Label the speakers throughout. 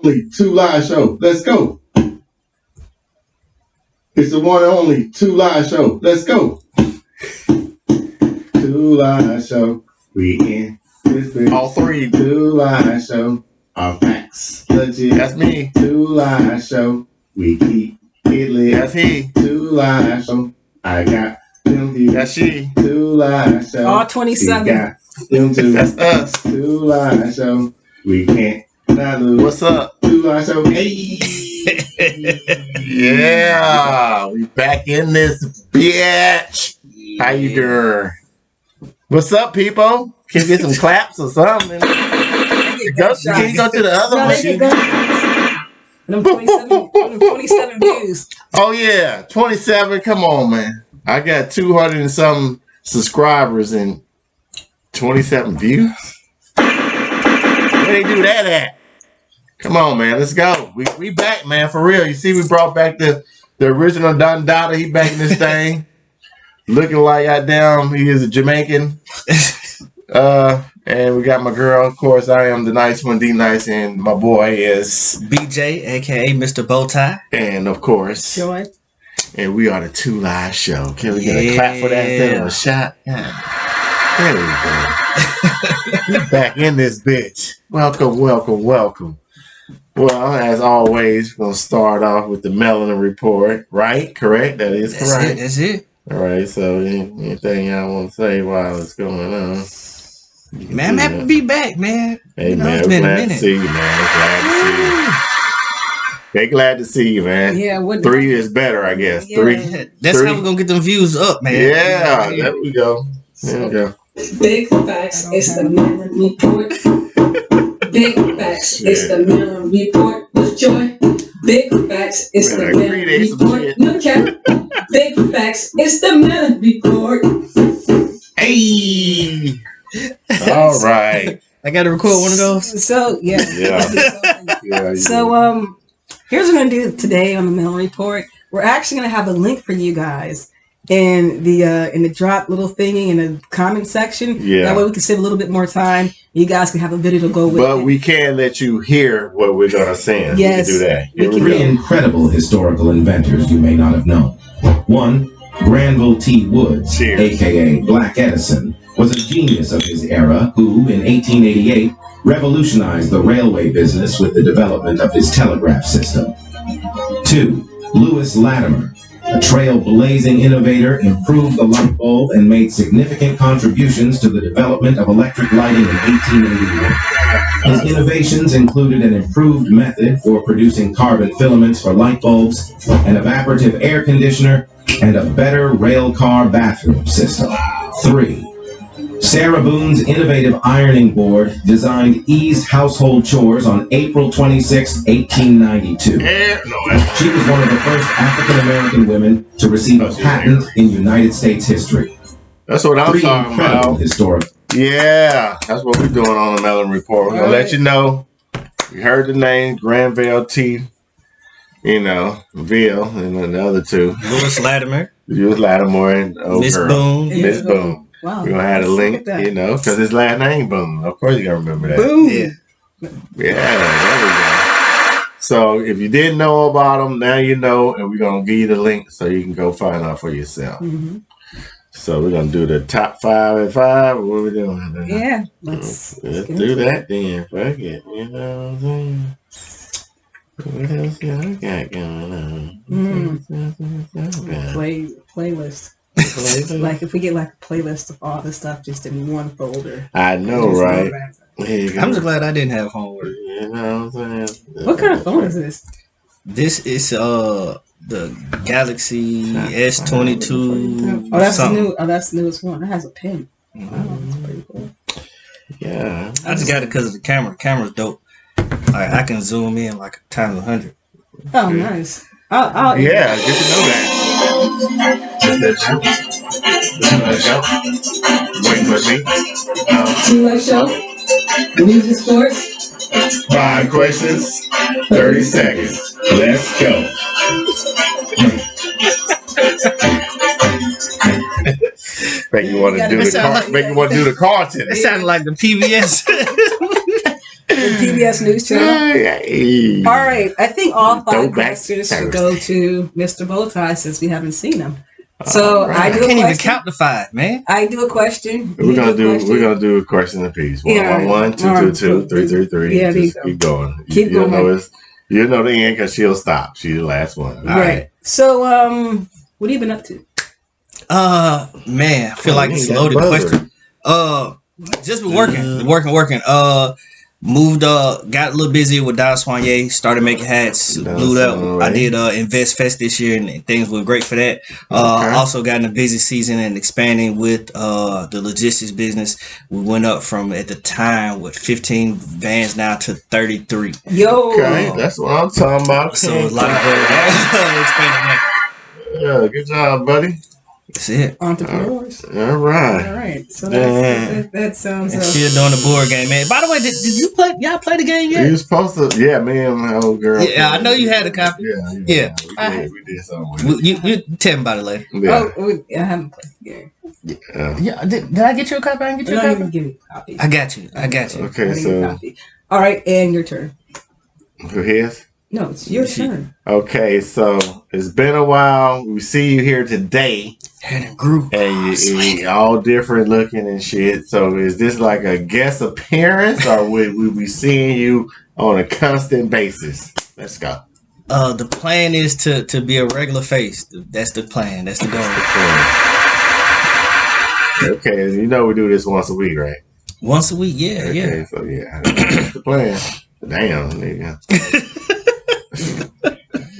Speaker 1: only Two Live Show. Let's go. It's the one and only Two Live Show. Let's go. Two Live Show. We in this bitch.
Speaker 2: All three.
Speaker 1: Two Live Show. Our facts legit.
Speaker 2: That's me.
Speaker 1: Two Live Show. We keep it lit.
Speaker 2: That's he.
Speaker 1: Two Live Show. I got them views.
Speaker 2: That's she.
Speaker 1: Two Live Show.
Speaker 3: All 27.
Speaker 1: We got them two.
Speaker 2: That's us.
Speaker 1: Two Live Show. We can't not lose.
Speaker 2: What's up?
Speaker 1: Two Live Show. Hey.
Speaker 2: Yeah, we back in this bitch. How you doing? What's up, people? Can you get some claps or something? Can you go to the other one?
Speaker 3: Them 27 views.
Speaker 2: Oh yeah, 27. Come on, man. I got 200 and some subscribers and 27 views. Where they do that at? Come on, man. Let's go. We back, man, for real. You see, we brought back the original Don Dada. He back in this thing. Looking like goddamn, he is a Jamaican. And we got my girl. Of course, I am the nice one, D Nice, and my boy is
Speaker 4: BJ, aka Mr. Bowtie.
Speaker 2: And of course,
Speaker 3: Joy.
Speaker 2: And we are the Two Live Show. Can we get a clap for that instead of a shot? Yeah. There we go. We back in this bitch. Welcome, welcome, welcome. Well, as always, we're going to start off with the Melanin report, right? Correct? That is correct.
Speaker 4: That's it.
Speaker 2: All right, so anything y'all want to say while it's going on?
Speaker 4: Man, I'm happy to be back, man.
Speaker 2: Hey, man, we're glad to see you, man. Glad to see you. They glad to see you, man.
Speaker 3: Yeah,
Speaker 2: 3 is better, I guess.
Speaker 3: Yeah.
Speaker 2: 3.
Speaker 4: That's how we're going to get them views up, man.
Speaker 2: Yeah, there we go. There we go.
Speaker 5: Big facts, it's the Melanin report. Big facts, it's the Melanin report with Joy. Big facts, it's the Melanin report. No cap. Big facts, it's the Melanin report.
Speaker 2: Hey! All right.
Speaker 4: I got to record one of those.
Speaker 3: So, yeah. So, here's what we're going to do today on the Melanin report. We're actually going to have a link for you guys in the drop little thingy in the comment section.
Speaker 2: Yeah.
Speaker 3: That way we can save a little bit more time. You guys can have a video to go with.
Speaker 2: But we can let you hear what we're going to send.
Speaker 3: Yes.
Speaker 2: We can do that. Here we
Speaker 6: Three
Speaker 2: go.
Speaker 6: incredible historical inventors you may not have known. One, Granville T. Woods,
Speaker 2: Cheers.
Speaker 6: a.k.a. Black Edison, was a genius of his era who, in 1888, revolutionized the railway business with the development of his telegraph system. 2. Lewis Latimer, a trailblazing innovator, improved the light bulb and made significant contributions to the development of electric lighting in 1881. His innovations included an improved method for producing carbon filaments for light bulbs, an evaporative air conditioner, and a better rail car bathroom system. 3. Sara Boone's innovative ironing board designed eased household chores on April 26, 1892. She was one of the first African-American women to receive a patent in United States history.
Speaker 2: That's what I'm
Speaker 6: 3
Speaker 2: talking
Speaker 6: incredible
Speaker 2: about.
Speaker 6: historic.
Speaker 2: Yeah, that's what we're doing on the Melanin report. We're going to let you know. You heard the name, Granville T. Ville, and then the other 2.
Speaker 4: Lewis Latimer.
Speaker 2: Lewis Latimer and
Speaker 4: Miss Boone.
Speaker 2: Miss Boone.
Speaker 3: Wow.
Speaker 2: We're going to have a link, because his last name, Boone. Of course, you got to remember that.
Speaker 3: Boom.
Speaker 4: Yeah.
Speaker 2: Yeah, there we go. So if you didn't know about them, now you know, and we're going to give you the link so you can go find out for yourself.
Speaker 3: Mm-hmm.
Speaker 2: So we're going to do the top 5 and 5. What are we doing?
Speaker 3: Yeah.
Speaker 2: Let's do that then. Fuck it. You know what I'm saying? What else I got going on?
Speaker 3: Playlist. Like if we get like a playlist of all this stuff just in one folder.
Speaker 2: I know, right?
Speaker 4: I'm just glad I didn't have homework.
Speaker 2: You know what I'm saying?
Speaker 3: What kind of phone is this?
Speaker 4: This is the Galaxy S.5.
Speaker 3: Oh, that's new. Oh, that's the newest one. It has a pen.
Speaker 4: Mm-hmm.
Speaker 3: Wow, that's pretty cool.
Speaker 2: Yeah.
Speaker 4: I just got it because of the camera. The camera's dope. Like I can zoom in like times 100.
Speaker 3: Oh, nice. I'll
Speaker 2: Yeah, get to know that. Wait for me.
Speaker 5: Two Live Show. News and sports.
Speaker 1: 5 questions, 30 seconds. Let's go.
Speaker 2: Make you want to do the Carlton.
Speaker 4: It sounded like the PBS.
Speaker 3: PBS News Channel.
Speaker 2: Hey.
Speaker 3: All right. I think all 5
Speaker 2: Throwback
Speaker 3: questions should
Speaker 2: Thursday.
Speaker 3: go to Mr. Bowtie since we haven't seen him. So
Speaker 2: All right.
Speaker 3: I
Speaker 4: I
Speaker 3: do a
Speaker 4: can't even
Speaker 3: question.
Speaker 4: count to 5, man.
Speaker 3: I do a question.
Speaker 2: We're gonna do a question apiece. One,
Speaker 3: Yeah.
Speaker 2: 1, 1, 2,
Speaker 3: All
Speaker 2: 2,
Speaker 3: right.
Speaker 2: 2, 3, 3, 3.
Speaker 3: Yeah, there you
Speaker 2: Just
Speaker 3: go.
Speaker 2: keep going.
Speaker 3: Keep
Speaker 2: You'll
Speaker 3: going.
Speaker 2: You'll know the end because she'll stop. She's the last one. All
Speaker 3: Right. So what have you been up to?
Speaker 4: Man, I feel
Speaker 2: Oh,
Speaker 4: like
Speaker 2: you
Speaker 4: it's a
Speaker 2: ain't got
Speaker 4: loaded
Speaker 2: buzzer.
Speaker 4: question. Just been working. Moved got a little busy with Don Soignier, started making hats,
Speaker 2: Don
Speaker 4: blew up.
Speaker 2: Soignier.
Speaker 4: I did Invest Fest this year and things were great for that. Also got in a busy season and expanding with the logistics business. We went up from at the time with 15 vans now to 33.
Speaker 3: Yo.
Speaker 2: Okay, that's what I'm talking about.
Speaker 4: So a lot of expanding that.
Speaker 2: Yeah, good job, buddy.
Speaker 4: That's it.
Speaker 3: Entrepreneurs.
Speaker 2: All right.
Speaker 3: All right. So
Speaker 2: Yeah.
Speaker 3: that sounds.
Speaker 4: And still doing the board game, man. By the way, did you play? Y'all play the game yet?
Speaker 2: You supposed to, yeah, me and my old girl.
Speaker 4: Yeah, I know you had a copy.
Speaker 2: Yeah.
Speaker 4: Yeah.
Speaker 2: We did something with it.
Speaker 4: You tell me about it later.
Speaker 2: Yeah.
Speaker 3: I haven't played the game.
Speaker 4: Yeah, did I get you a copy? I didn't get you
Speaker 3: You're
Speaker 4: a
Speaker 3: not
Speaker 4: copy.
Speaker 3: even giving me a copy.
Speaker 4: I got you. I got you.
Speaker 2: Okay,
Speaker 3: I need a
Speaker 2: so
Speaker 3: copy. All right, and your turn.
Speaker 2: who his?
Speaker 3: No, it's your turn.
Speaker 2: Okay, so it's been a while. We see you here today,
Speaker 4: Had a group.
Speaker 2: and you all different looking and shit. So is this like a guest appearance, or would we be seeing you on a constant basis? Let's go.
Speaker 4: The plan is to be a regular face. That's the plan. That's the goal.
Speaker 2: Okay, you know we do this once a week, right?
Speaker 4: Once a week, yeah.
Speaker 2: Okay, so yeah, that's the plan. Damn, nigga.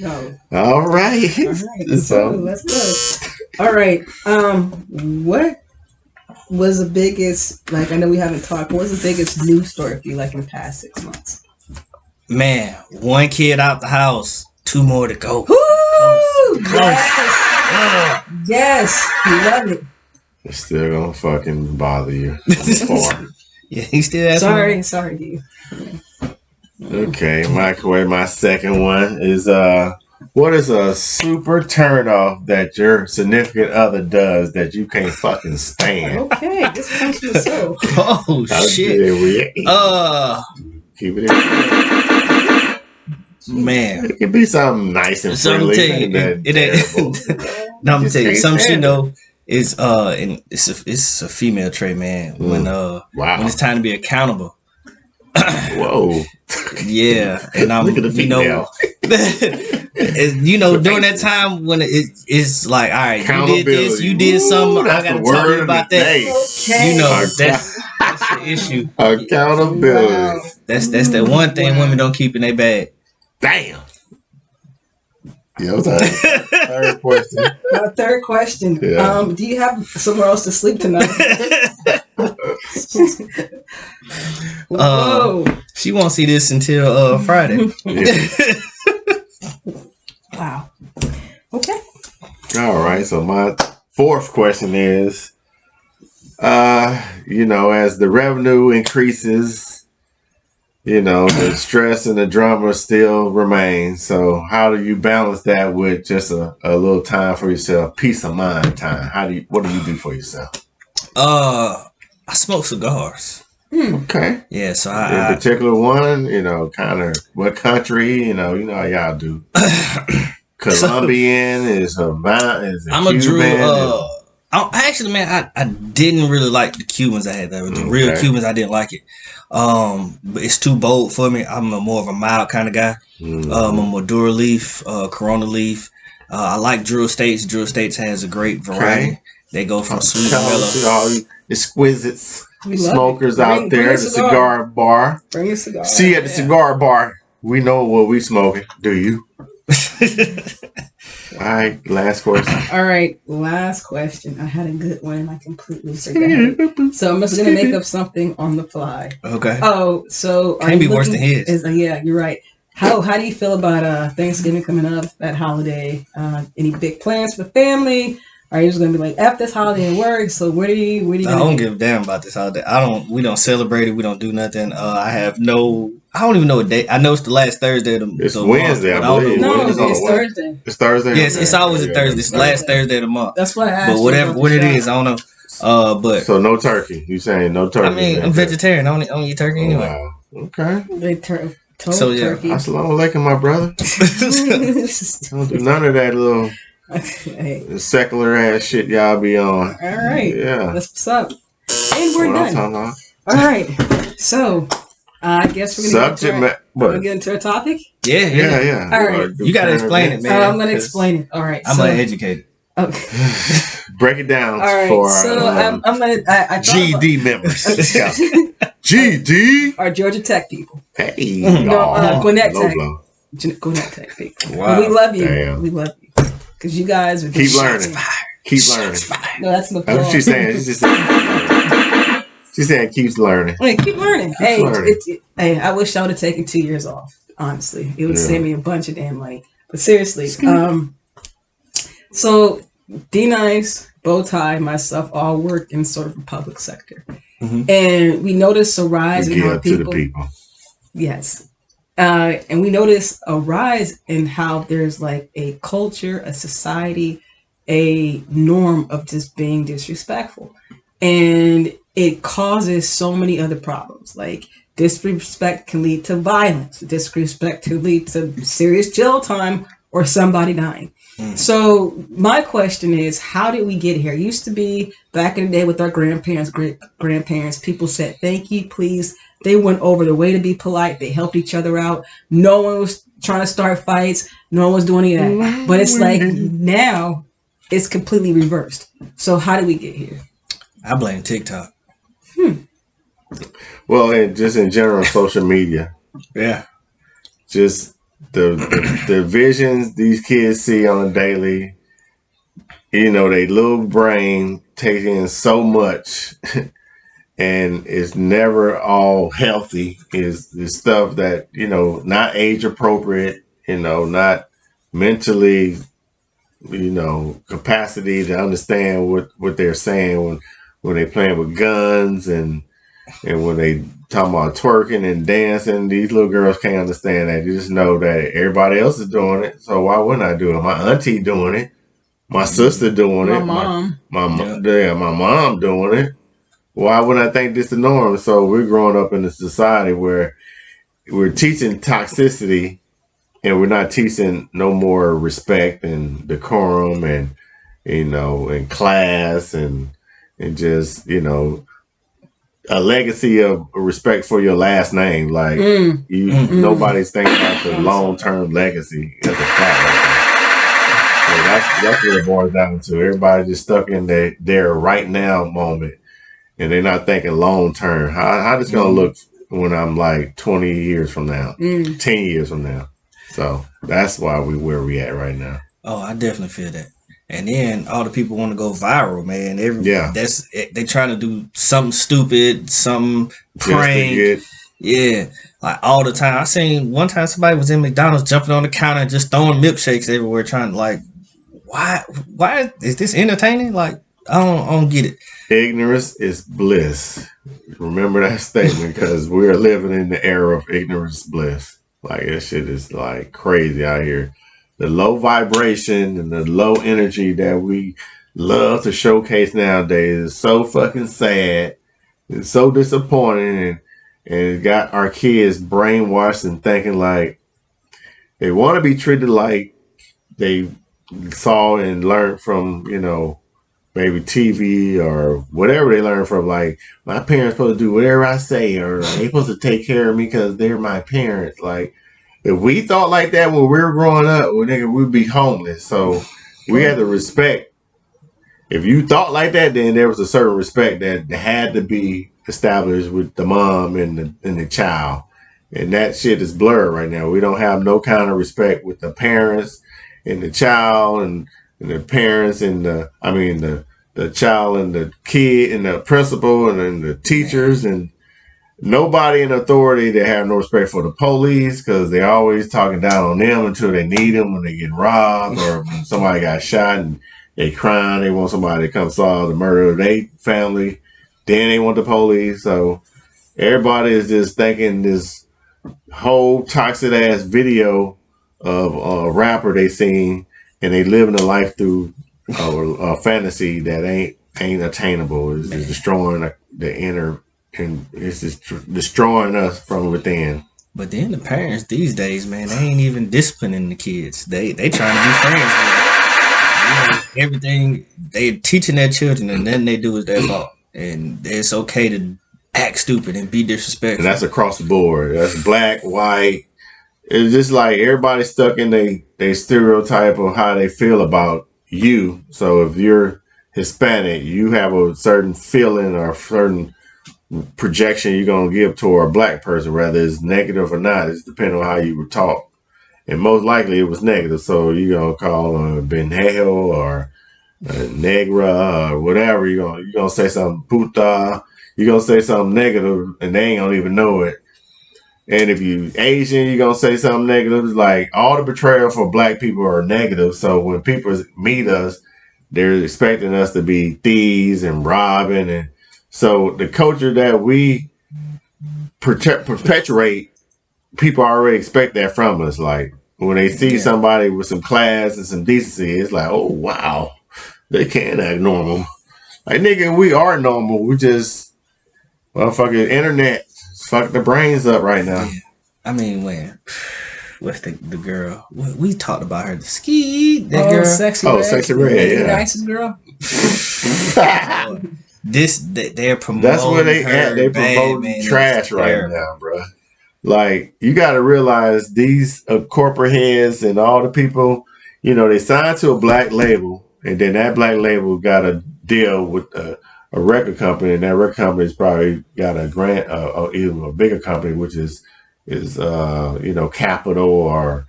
Speaker 3: No.
Speaker 2: All right.
Speaker 3: All right.
Speaker 2: So
Speaker 3: Let's go. All right. What was the biggest? Like, I know we haven't talked. What was the biggest news story for you, like in the past 6 months?
Speaker 4: Man, 1 kid out the house, 2 more to go.
Speaker 3: Woo!
Speaker 4: Close.
Speaker 3: Yes. Yes. We love it.
Speaker 2: it's still gonna fucking bother you. Far.
Speaker 4: Yeah, he still has
Speaker 3: Sorry, D.
Speaker 2: Okay, my second one is what is a super turn off that your significant other does that you can't fucking stand?
Speaker 3: Okay, this comes from the soul.
Speaker 4: Oh
Speaker 2: How
Speaker 4: shit.
Speaker 2: dare we? Keep it in.
Speaker 4: Man.
Speaker 2: It can be something nice and
Speaker 4: So I'm gonna
Speaker 2: friendly.
Speaker 4: tell you,
Speaker 2: ain't that
Speaker 4: it ain't.
Speaker 2: terrible.
Speaker 4: No, I'm gonna
Speaker 2: Just
Speaker 4: tell you,
Speaker 2: can't
Speaker 4: something she
Speaker 2: stand
Speaker 4: know is and it's a female trait, man. When
Speaker 2: Wow.
Speaker 4: when it's time to be accountable.
Speaker 2: Whoa.
Speaker 4: Yeah, and I'm
Speaker 2: Look at the female.
Speaker 4: During that time when it's like, all right, you did this, you did
Speaker 2: Ooh,
Speaker 4: something, I
Speaker 2: that's
Speaker 4: gotta
Speaker 2: the
Speaker 4: tell
Speaker 2: word
Speaker 4: you
Speaker 2: of
Speaker 4: about
Speaker 2: the
Speaker 4: that.
Speaker 2: day.
Speaker 3: Okay.
Speaker 4: That's the issue.
Speaker 2: Accountability.
Speaker 3: Wow.
Speaker 4: That's the one thing women don't keep in their bag.
Speaker 2: Damn. Yeah, third question.
Speaker 3: Third question.
Speaker 2: Yeah.
Speaker 3: Do you have somewhere else to sleep tonight? Whoa.
Speaker 4: She won't see this until Friday.
Speaker 2: Yeah.
Speaker 3: Wow. Okay.
Speaker 2: All right. So my fourth question is, as the revenue increases, the stress and the drama still remains. So how do you balance that with just a little time for yourself, peace of mind time? What do you do for yourself?
Speaker 4: I smoke cigars.
Speaker 2: Okay.
Speaker 4: Yeah, so
Speaker 2: In
Speaker 4: I
Speaker 2: particular one, kind of what country, you know how y'all do. Colombian is a
Speaker 4: I'm a Drew.
Speaker 2: Cuban.
Speaker 4: Actually, man, I didn't really like the Cubans I had there. The real
Speaker 2: Okay.
Speaker 4: Cubans, I didn't like it. But it's too bold for me. I'm more of a mild kind of guy.
Speaker 2: Mhm.
Speaker 4: A Maduro leaf, Corona leaf. I like Drew Estates. Drew Estates has a great variety.
Speaker 2: Okay.
Speaker 4: They go from sweet
Speaker 2: Shout
Speaker 4: to
Speaker 2: out
Speaker 4: mellow.
Speaker 2: to all you exquisite
Speaker 3: We love
Speaker 2: smokers
Speaker 3: it.
Speaker 2: out
Speaker 3: Bring
Speaker 2: there
Speaker 3: a
Speaker 2: at the cigar bar.
Speaker 3: Bring a cigar.
Speaker 2: See you at the cigar bar. We know what we smoking. Do you? All right, last question.
Speaker 3: All right, last question. I had a good one and I completely forgot it. So I'm just gonna make up something on the fly.
Speaker 4: Okay.
Speaker 3: Oh, so are
Speaker 4: Can't
Speaker 3: you
Speaker 4: be worse
Speaker 3: looking-
Speaker 4: than his.
Speaker 3: Yeah, you're right. How do you feel about Thanksgiving coming up, that holiday? Any big plans for the family? Are you just gonna be like, F this holiday and work? So what are you
Speaker 4: I
Speaker 3: gonna
Speaker 4: don't
Speaker 3: do?
Speaker 4: give a damn about this holiday. We don't celebrate it. We don't do nothing. I don't even know what day. I know it's the last Thursday of the
Speaker 2: It's
Speaker 4: month,
Speaker 2: Wednesday, I
Speaker 4: but don't know
Speaker 2: believe.
Speaker 3: No,
Speaker 4: what
Speaker 3: it's
Speaker 4: it is.
Speaker 2: what?
Speaker 3: Thursday.
Speaker 2: It's Thursday.
Speaker 4: Yes, it's
Speaker 2: Okay.
Speaker 4: always a
Speaker 2: Yeah,
Speaker 4: Thursday. It's the last Thursday of the month.
Speaker 3: That's why I asked.
Speaker 4: But
Speaker 3: you
Speaker 4: whatever
Speaker 3: about
Speaker 4: what
Speaker 3: the
Speaker 4: it
Speaker 3: shot.
Speaker 4: is, I don't know. But
Speaker 2: So no turkey. You saying no turkey?
Speaker 4: I mean, I'm vegetarian. I don't eat turkey
Speaker 2: Oh,
Speaker 4: anyway.
Speaker 2: wow. Okay.
Speaker 3: They told turkey.
Speaker 2: Assalamu alaikum, my brother. Don't do none of that little secular ass shit y'all be on.
Speaker 3: All right.
Speaker 2: Yeah.
Speaker 3: That's what's up. And we're done. All right. So, I guess we're gonna get into our topic.
Speaker 4: Yeah.
Speaker 3: All right.
Speaker 4: You gotta explain it, man.
Speaker 3: I'm gonna explain it. All right.
Speaker 4: I'm gonna educate it.
Speaker 3: Okay.
Speaker 2: Break it down.
Speaker 3: All right.
Speaker 2: For
Speaker 3: so I'm gonna. I
Speaker 2: GED members. GED.
Speaker 3: Our Georgia Tech people.
Speaker 2: Hey.
Speaker 3: Gwinnett Tech. Gwinnett Tech people. Wow. We love you. Damn. We love you because you guys are
Speaker 2: keep learning. Keep learning.
Speaker 3: No, that's the.
Speaker 2: That's what she's saying. She's just saying. She's saying keeps learning.
Speaker 3: Hey, keep learning. Hey, I wish I would have taken 2 years off. Honestly, it would save me a bunch of damn money. But seriously, so D-Nice, Bowtie, myself all work in sort of the public sector, and we notice a rise in how people.
Speaker 2: To the people.
Speaker 3: Yes, and we notice a rise in how there's like a culture, a society, a norm of just being disrespectful, and it causes so many other problems. Like disrespect can lead to violence. Disrespect can lead to serious jail time or somebody dying. So my question is, how did we get here? It used to be back in the day with our grandparents, great-grandparents, people said, thank you, please. They went over the way to be polite. They helped each other out. No one was trying to start fights. No one was doing any of that. But it's like now it's completely reversed. So how did we get here?
Speaker 4: I blame TikTok.
Speaker 2: Well, and just in general, social media.
Speaker 4: Yeah.
Speaker 2: Just the visions these kids see on a daily, they little brain taking in so much and it's never all healthy is stuff that, not age appropriate, not mentally, capacity to understand what they're saying when they playing with guns and when they talking about twerking and dancing. These little girls can't understand that. You just know that everybody else is doing it, so why wouldn't I do it? My auntie doing it, my sister doing it, my mom doing it. Why wouldn't I think this the norm? So we're growing up in a society where we're teaching toxicity and we're not teaching no more respect and decorum and and class and just a legacy of respect for your last name. Like nobody's thinking about the long-term legacy as a fact. So that's what it boils down to. Everybody's just stuck in their right now moment, and they're not thinking long-term. How this gonna look when I'm like 20 years from now, 10 years from now? So that's why where we at right now.
Speaker 4: Oh, I definitely feel that. And then all the people want to go viral, man. They trying to do something stupid, something prank. Yeah, like all the time. I seen one time somebody was in McDonald's jumping on the counter and just throwing milkshakes everywhere, trying to like, why is this entertaining? Like, I don't get it.
Speaker 2: Ignorance is bliss. Remember that statement, because we're living in the era of ignorance bliss. Like, this shit is like crazy out here. The low vibration and the low energy that we love to showcase nowadays is so fucking sad. It's so disappointing, and it got our kids brainwashed and thinking like they want to be treated like they saw and learned from, maybe TV or whatever they learned from. Like, my parents supposed to do whatever I say, or they supposed to take care of me because they're my parents. Like, if we thought like that when we were growing up, we'd be homeless. So we had to respect. If you thought like that, then there was a certain respect that had to be established with the mom and the child. And that shit is blurred right now. We don't have no kind of respect with the parents and the child and the parents and the child and the kid and the principal and then the teachers and nobody in authority that have no respect for the police, because they always talking down on them until they need them when they get robbed or when somebody got shot and they crying. They want somebody to come solve the murder of their family. Then they want the police. So everybody is just thinking this whole toxic ass video of a rapper they seen, and they living a life through a fantasy that ain't attainable. It's destroying the inner and it's just destroying us from within.
Speaker 4: But then the parents these days, man, they ain't even disciplining the kids. They trying to be friends with them. Everything they're teaching their children, and then they do is their fault. And it's okay to act stupid and be disrespectful.
Speaker 2: And that's across the board. That's black, white. It's just like everybody's stuck in they stereotype of how they feel about you. So if you're Hispanic, you have a certain feeling or a certain projection you're going to give toward a black person, whether it's negative or not. It's depending on how you were taught. And most likely it was negative. So you're going to call Benjejo or Negra or whatever. You're going to say something puta. You're going to say something negative and they ain't going to even know it. And if you Asian, you're going to say something negative. It's like all the betrayal for black people are negative. So when people meet us, they're expecting us to be thieves and robbing. And so the culture that we perpetuate, people already expect that from us. Like when they see somebody with some class and some decency, it's like, oh, wow, they can act normal. Like, nigga, we are normal. We just, motherfucking internet fuck the brains up right now.
Speaker 4: Yeah. I mean, what's the girl? We talked about her. The ski. That girl.
Speaker 3: Sexy Red.
Speaker 2: Sexy Red. Yeah.
Speaker 3: The nicest girl.
Speaker 4: They're promoting.
Speaker 2: That's where they at. They promoting trash right now, bro. Like, you got to realize these corporate heads and all the people, they signed to a black label, and then that black label got to deal with a record company, and that record company's probably got a grant, or even a bigger company, which is Capital or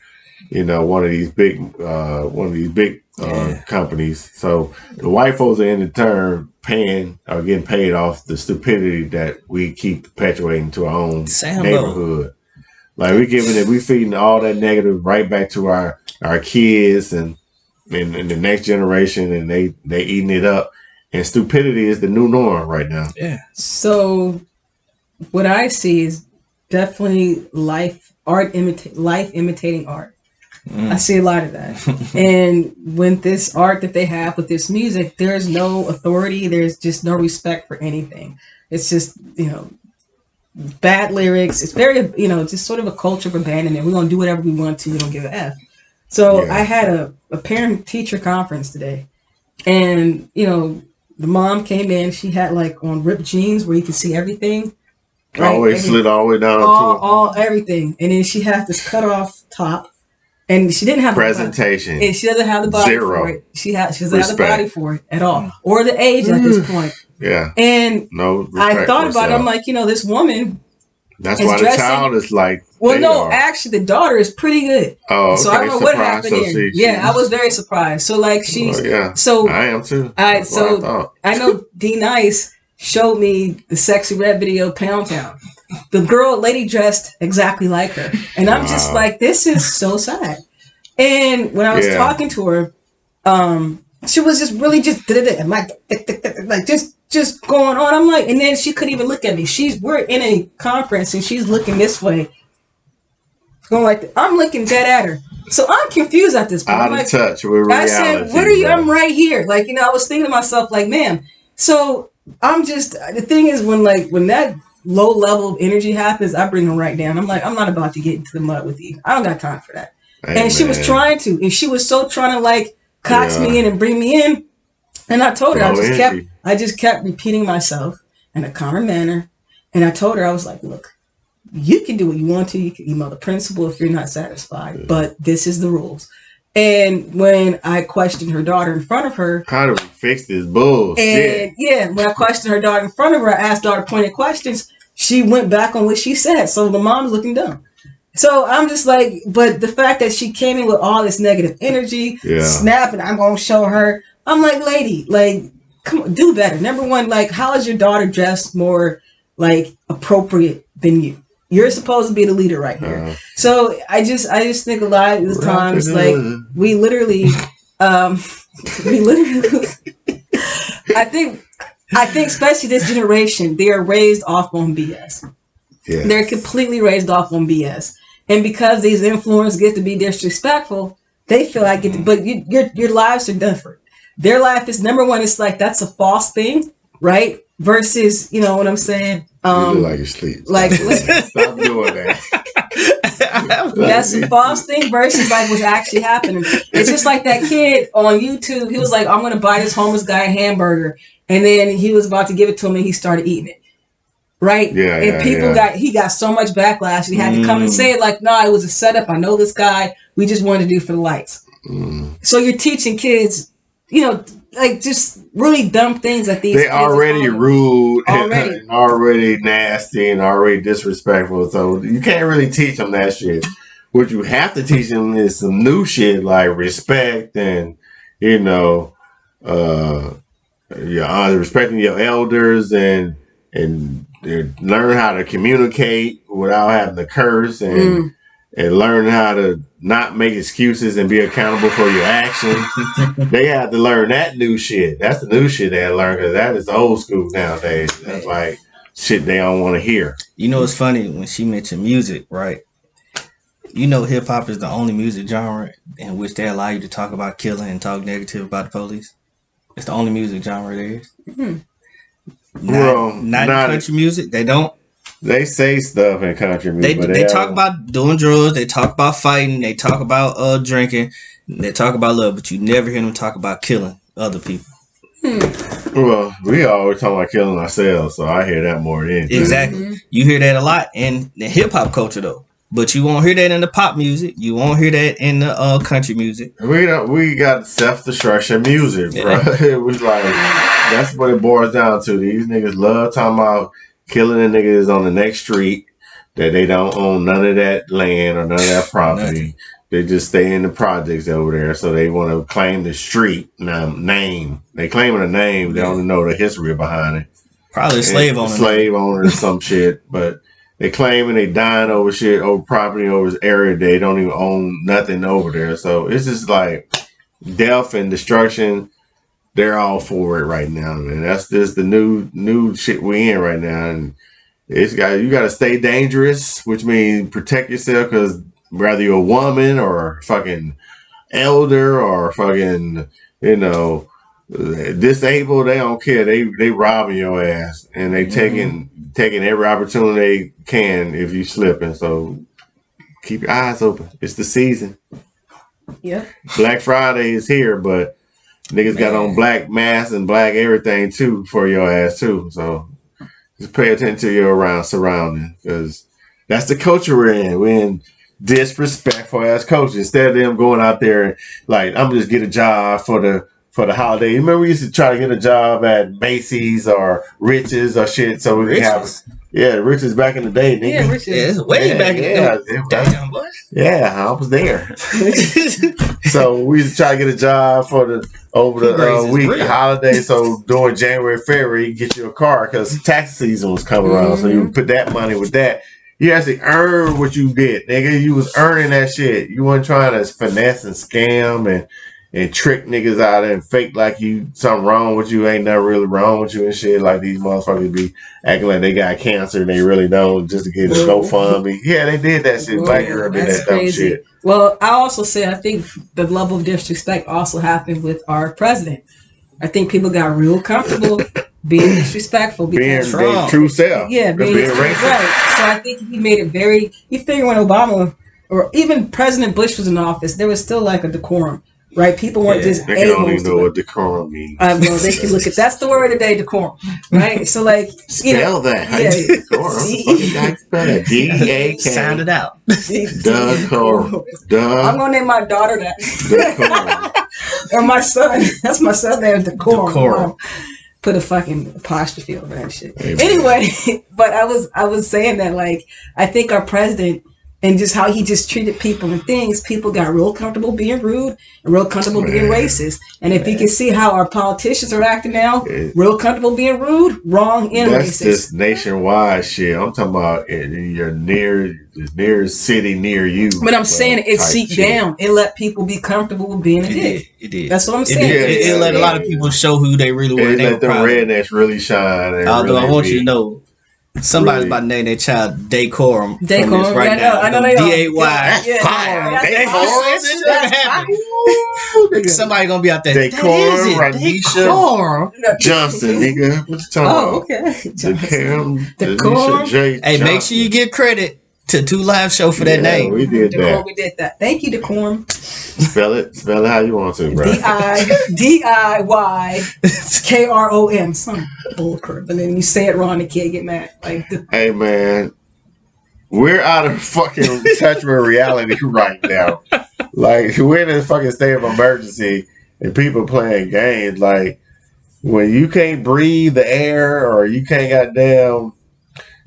Speaker 2: one of these big companies. So the white folks are in turn paying or getting paid off the stupidity that we keep perpetuating to our own neighborhood. Like we feeding all that negative right back to our kids and the next generation, and they eating it up. And stupidity is the new norm right now.
Speaker 4: Yeah.
Speaker 3: So what I see is definitely life imitating art. I see a lot of that. And with this art that they have with this music, there's no authority. There's just no respect for anything. It's just, bad lyrics. It's very, just sort of a culture of abandonment. We're going to do whatever we want to. We don't give a F. So I had a parent-teacher conference today. And, the mom came in. She had on ripped jeans where you could see everything. Right?
Speaker 2: Always slid all the way down
Speaker 3: all everything. And then she had this cut off top. And she didn't have
Speaker 2: presentation.
Speaker 3: And she doesn't have the body for it. She doesn't have the body for it at all. Or the age at this point.
Speaker 2: Yeah.
Speaker 3: And
Speaker 2: no
Speaker 3: I thought about it. I'm like, this woman.
Speaker 2: That's why the child is like.
Speaker 3: Well, no, actually, the daughter is pretty good.
Speaker 2: Oh, okay.
Speaker 3: So I don't know what happened here. I was very surprised. So she's. So
Speaker 2: I am too.
Speaker 3: I know D Nice showed me the Sexy Red video, Pound Town. The lady dressed exactly like her, and I'm just like, this is so sad. And when I was talking to her, she was just really just just going on. I'm like, and then she couldn't even look at me. We're in a conference and she's looking this way, going like, I'm looking dead at her. So I'm confused at this point.
Speaker 2: Out of touch with reality.
Speaker 3: I said, what are you? I'm right here. I was thinking to myself, ma'am. So I'm just, the thing is when that low level of energy happens, I bring them right down. I'm like, I'm not about to get into the mud with you. I don't got time for that. Amen. And she was trying to, and she was so trying to coax me in and bring me in. And I told her, I just kept repeating myself in a calmer manner. And I told her, I was like, look, you can do what you want to. You can email the principal if you're not satisfied, but this is the rules. And when I questioned her daughter in front of her,
Speaker 2: how do we fix this bullshit?
Speaker 3: And when I questioned her daughter in front of her, I asked daughter pointed questions. She went back on what she said. So the mom's looking dumb. So I'm just like, but the fact that she came in with all this negative energy, snapping, I'm going to show her. I'm like, lady, come on, do better. Number one, how is your daughter dressed more appropriate than you? You're supposed to be the leader right here. So I just think a lot of the times, we literally, I think especially this generation, they are raised off on BS. Yeah. They're completely raised off on BS. And because these influencers get to be disrespectful, they feel like but your lives are different. Their life is, number one, it's that's a false thing, right? versus, you know what I'm saying?
Speaker 2: You look like you're asleep.
Speaker 3: Like,
Speaker 2: Stop doing that.
Speaker 3: That's a false thing versus like what's actually happening. It's just like that kid on YouTube. He was like, I'm going to buy this homeless guy a hamburger. And then he was about to give it to him and he started eating it. Right?
Speaker 2: Yeah.
Speaker 3: And people he got so much backlash. He had to come and say it like, no, it was a setup. I know this guy. We just wanted to do it for the lights. So you're teaching kids, you know, like just really dumb things that these
Speaker 2: they
Speaker 3: kids
Speaker 2: already rude
Speaker 3: already.
Speaker 2: And already nasty and already disrespectful. So you can't really teach them that shit. What you have to teach them is some new shit like respect and, you know, respecting your elders and learn how to communicate without having to curse and learn how to not make excuses and be accountable for your actions. They have to learn that new shit. That's the new shit they have to learn because that is old school nowadays. That's like shit they don't want to hear.
Speaker 4: You know, it's funny when she mentioned music, right? You know, hip hop is the only music genre in which they allow you to talk about killing and talk negative about the police. It's the only music genre there is. Not country music. They don't.
Speaker 2: They say stuff in country music.
Speaker 4: They talk about doing drugs. They talk about fighting. They talk about drinking. They talk about love, but you never hear them talk about killing other people.
Speaker 2: Well, we always talk about killing ourselves, so I hear that more than anything.
Speaker 4: Exactly. You hear that a lot in the hip hop culture, though. But you won't hear that in the pop music. You won't hear that in the country music.
Speaker 2: We got self-destruction music, bro. It was like that's what it boils down to. These niggas love talking about killing the niggas on the next street that they don't own none of that land or none of that property. They just stay in the projects over there, so they want to claim the street name. They claiming a name. They don't know the history behind it.
Speaker 4: Probably a slave owner.
Speaker 2: Slave owner or some shit, but. They claiming they dying over shit, over property, over this area. They don't even own nothing over there. So it's just like death and destruction. They're all for it right now, man. That's just the new shit we in right now. And you got to stay dangerous, which means protect yourself because whether you're a woman or a fucking elder or fucking, you know, disabled, they don't care. They robbing your ass and they taking every opportunity they can if you slipping. So keep your eyes open. It's the season.
Speaker 3: Yeah. Black
Speaker 2: Friday is here, but niggas got on black masks and black everything too for your ass too. So just pay attention to your surroundings because that's the culture we're in. We're in disrespectful ass culture. Instead of them going out there and like, I'm gonna just get a job for the holiday. You remember we used to try to get a job at Macy's or Rich's or shit so we can have Rich's back in the day, nigga.
Speaker 3: Yeah, Rich's.
Speaker 4: Yeah, it's way back in the day. Damn, boy.
Speaker 2: Yeah, I was there. So we used to try to get a job for the week holiday. So during January, February, you get you a car because tax season was coming around. So you would put that money with that. You actually earn what you did, nigga. You was earning that shit. You weren't trying to finesse and scam and trick niggas out and fake like you something wrong with you, ain't nothing really wrong with you and shit. Like these motherfuckers be acting like they got cancer and they really don't just to get a GoFundMe. Yeah, they did that shit. Black girl did that dumb shit.
Speaker 3: Well, I also say I think the level of disrespect also happened with our president. I think people got real comfortable being disrespectful because
Speaker 2: being their true self.
Speaker 3: Yeah, being racist. Right. So I think he made it you figure when Obama or even President Bush was in office, there was still like a decorum. Right, people weren't just.
Speaker 2: They don't even know what decorum means.
Speaker 3: Well, they can look at that's the word of the day, decorum. Right, so like
Speaker 2: spell that. How you decorum? Spell that. D-A-K.
Speaker 4: Sound it out.
Speaker 2: Decorum.
Speaker 3: I'm gonna name my daughter that. Decorum. Or my son. That's my son's name. Decorum. Put a fucking apostrophe over that shit. Amen. Anyway, but I was saying that like I think our president. And just how he just treated people and things, people got real comfortable being rude and real comfortable being racist. And if you can see how our politicians are acting now, real comfortable being rude, wrong, and
Speaker 2: that's
Speaker 3: racist.
Speaker 2: That's just nationwide shit. I'm talking about in your nearest city near you.
Speaker 3: But I'm saying it seeped down. It let people be comfortable with being a dick.
Speaker 4: It did.
Speaker 3: That's what I'm saying.
Speaker 4: It let a lot of people show who they really were.
Speaker 2: It let the rednecks really shine.
Speaker 4: Although I want you to know, Somebody's about to name their child Decorum.
Speaker 3: Decorum,
Speaker 4: right now.
Speaker 3: I know they
Speaker 4: D-A-Y.
Speaker 3: are.
Speaker 2: Fire.
Speaker 4: Decorum. Somebody gonna be out there.
Speaker 2: Decorum, Ranisha Johnson, nigga. What you talking about?
Speaker 3: Oh, okay.
Speaker 2: Decorum. J.
Speaker 4: Hey, make sure you give credit to 2 Live Show for that name.
Speaker 2: We did that.
Speaker 3: We did that. Thank you, Decorum.
Speaker 2: Spell it how you want to, bro.
Speaker 3: DIYKROM. Some bullcrap. And then you say it wrong, the kid get mad.
Speaker 2: Hey, man. We're out of fucking touch with reality right now. Like, we're in a fucking state of emergency and people playing games. Like, when you can't breathe the air or you can't goddamn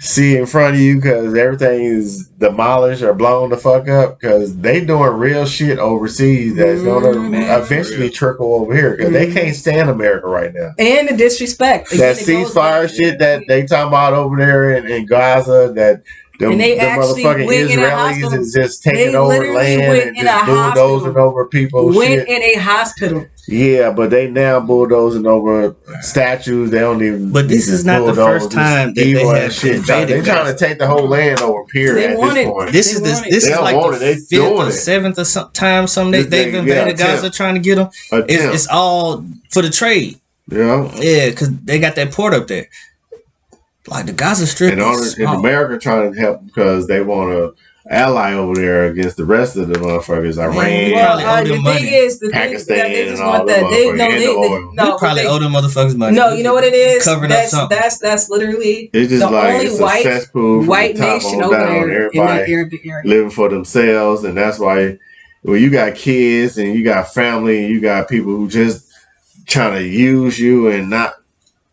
Speaker 2: see in front of you because everything is demolished or blown the fuck up because they doing real shit overseas that's going to eventually trickle over here because they can't stand America right now.
Speaker 3: And the disrespect.
Speaker 2: That ceasefire shit that they talking about over there in Gaza that the motherfucking Israelis is just taking over land and just bulldozing over people.
Speaker 3: Went in a hospital.
Speaker 2: Yeah, but they now bulldozing over statues. They don't even.
Speaker 4: But this is not the first time that they have shit.
Speaker 2: They're trying to take the whole land over. Period. At this point,
Speaker 4: this is like the 5th or 7th or time they've invaded Gaza trying to get them. It's all for the trade. Yeah, because they got that port up there. Like the Gaza Strip,
Speaker 2: and America trying to help because they want to ally over there against the rest of the motherfuckers, Iran, Pakistan, and all that.
Speaker 4: They probably owe them motherfuckers money.
Speaker 3: No, you know what it is?
Speaker 4: Covering up something.
Speaker 3: That's literally
Speaker 2: it's just
Speaker 3: the
Speaker 2: like
Speaker 3: only
Speaker 2: it's a cesspool
Speaker 3: white nation over there.
Speaker 2: Everybody living for themselves, and that's why when you got kids and you got family and you got people who just trying to use you and not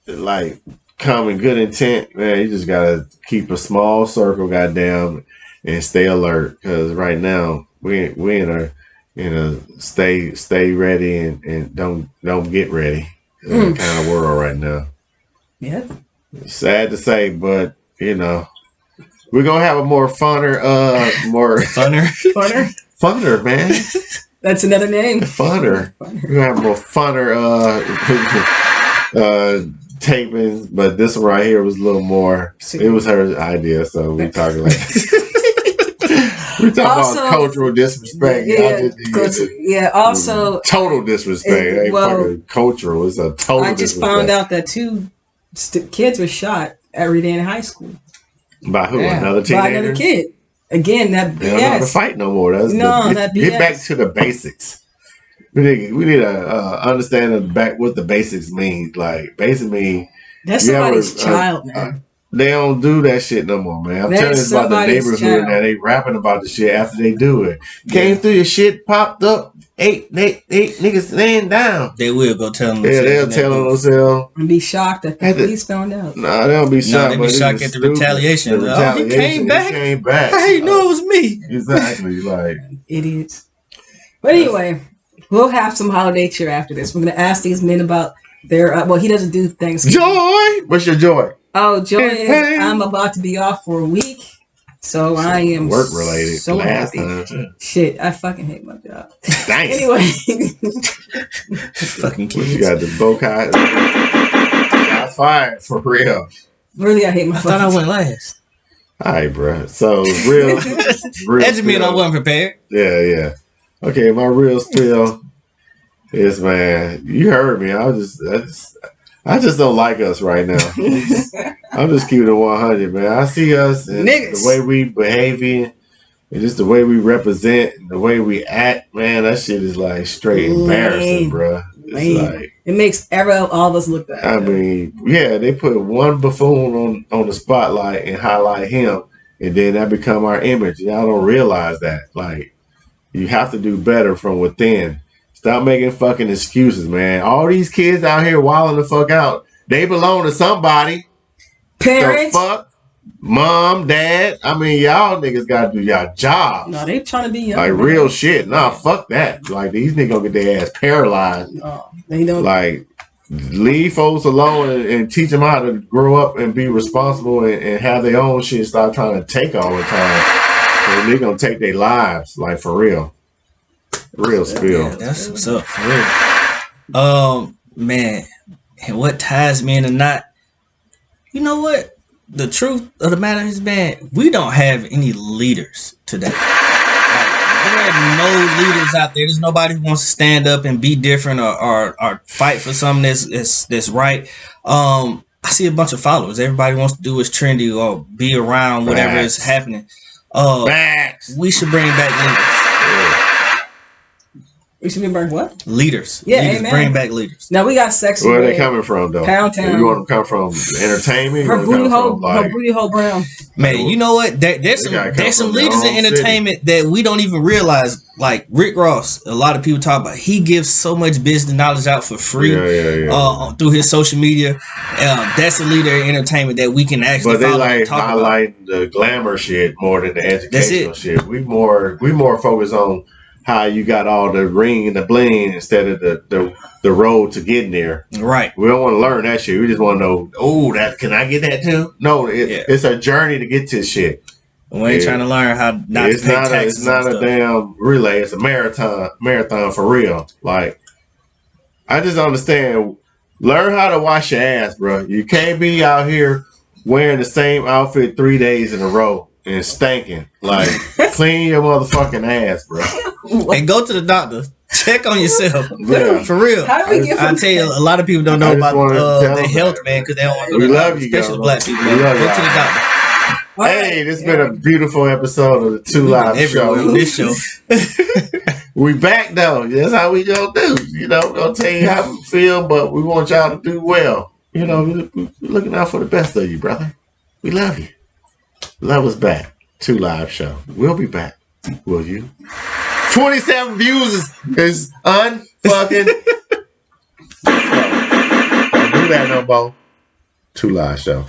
Speaker 2: like come in good intent, man, you just gotta keep a small circle, goddamn, and stay alert. Because right now we in a stay ready and don't get ready kind of world right now.
Speaker 3: Yeah,
Speaker 2: sad to say, but you know we're gonna have a more funner, man.
Speaker 3: That's another name.
Speaker 2: Funner. We're gonna have more funner tapings, but this one right here was a little more. It was her idea, so we talking like we talking about cultural disrespect.
Speaker 3: Also
Speaker 2: total disrespect. It ain't fucking cultural. It's a total.
Speaker 3: I just found out that 2 kids were shot at Redan High School.
Speaker 2: By who? Another teenager?
Speaker 3: By another kid. Again, that BS.
Speaker 2: They don't have to fight no more. That BS. Get back to the basics. We need to understand what the basics mean. Like, basically,
Speaker 3: that's somebody's child, man.
Speaker 2: They don't do that shit no more, man. I'm telling you about the neighborhood now. They rapping about the shit after they do it. Came through your shit, popped up, eight niggas laying down.
Speaker 4: They will go tell them.
Speaker 2: Yeah, they'll tell them themselves.
Speaker 3: And be shocked that the police found out.
Speaker 2: Nah, they don't be shocked.
Speaker 4: They be shocked at the retaliation.
Speaker 2: He came back.
Speaker 4: I didn't know it was me.
Speaker 2: Exactly, like
Speaker 3: idiots. But anyway. We'll have some holiday cheer after this. We're going to ask these men about their... he doesn't do Thanksgiving.
Speaker 2: Joy! What's your joy?
Speaker 3: Oh, joy is I'm about to be off for a week. So I am
Speaker 2: work-related.
Speaker 3: So happy. Shit, I fucking hate my job. Thanks. Anyway.
Speaker 4: Fucking kids.
Speaker 2: You got the bokeh. Shots fired. For real.
Speaker 3: Really, I hate my job.
Speaker 4: I thought I went last.
Speaker 2: All right, bro. So, real
Speaker 4: Edgemere, I wasn't prepared.
Speaker 2: Yeah. Okay, my real spill is, man, you heard me. I just don't like us right now. I'm just keeping it 100, man. I see us and the way we behaving and just the way we represent and the way we act, man, that shit is like straight embarrassing, bro. It's like,
Speaker 3: it makes all of us look bad.
Speaker 2: I mean, yeah, they put one buffoon on the spotlight and highlight him, and then that become our image. Y'all don't realize that. Like, you have to do better from within. Stop making fucking excuses, man. All these kids out here wilding the fuck out. They belong to somebody.
Speaker 3: Parents.
Speaker 2: The fuck? Mom, dad. I mean, y'all niggas gotta do y'all jobs.
Speaker 3: No, they trying to be young.
Speaker 2: Like real shit. Nah, fuck that. Like these niggas gonna get their ass paralyzed.
Speaker 3: No, they don't.
Speaker 2: Like, leave folks alone and teach them how to grow up and be responsible and have their own shit. Stop trying to take all the time. And they're gonna take their lives, like for real. Real spill.
Speaker 4: Yeah, that's what's up, for real. Man, and what ties me in a knot? You know what? the truth of the matter is, man, we don't have any leaders today. There are no leaders out there. There's nobody who wants to stand up and be different or fight for something that's right. I see a bunch of followers. Everybody wants to do what's trendy or be around whatever is happening. We should bring back leaders.
Speaker 3: We should be bring what?
Speaker 4: Leaders.
Speaker 3: Yeah,
Speaker 4: leaders.
Speaker 3: amen.
Speaker 4: Bring back leaders.
Speaker 3: Now we got sexy.
Speaker 2: Where are they coming from, though?
Speaker 3: Pound Town.
Speaker 2: You want them to come from entertainment?
Speaker 3: Her booty hole brown.
Speaker 4: Man, you know what? There's some leaders in entertainment that we don't even realize. Like Rick Ross, a lot of people talk about. He gives so much business knowledge out for free through his social media. That's a leader in entertainment that we can actually.
Speaker 2: But they
Speaker 4: follow
Speaker 2: like
Speaker 4: and talk
Speaker 2: highlighting the glamour shit more than the educational shit. We more focus on how you got all the ring and the bling instead of the road to getting there.
Speaker 4: Right.
Speaker 2: We don't want to learn that shit. We just want to know, can I get that too? No, it's a journey to get to shit.
Speaker 4: We ain't trying to learn how not to pay taxes.
Speaker 2: It's not a damn relay. It's a marathon for real. Like, I just understand. Learn how to wash your ass, bro. You can't be out here wearing the same outfit 3 days in a row and stinking. Like, clean your motherfucking ass, bro.
Speaker 4: And go to the doctor. Check on yourself.
Speaker 2: Yeah.
Speaker 4: For real.
Speaker 3: How do we get
Speaker 4: I tell you, a lot of people don't know about their health, man, because they don't want to go to the doctor, especially black people. Man. Go to the doctor.
Speaker 2: Hey, this has been a beautiful episode of the 2 Live Show.
Speaker 4: This show.
Speaker 2: We back though. That's how we gonna do. You know, gonna tell you how we feel, but we want y'all to do well. You know, we're looking out for the best of you, brother. We love you. Love us back. 2 Live Show. We'll be back. Will you? 27 views is unfucking. Don't do that no more. 2 Live Show.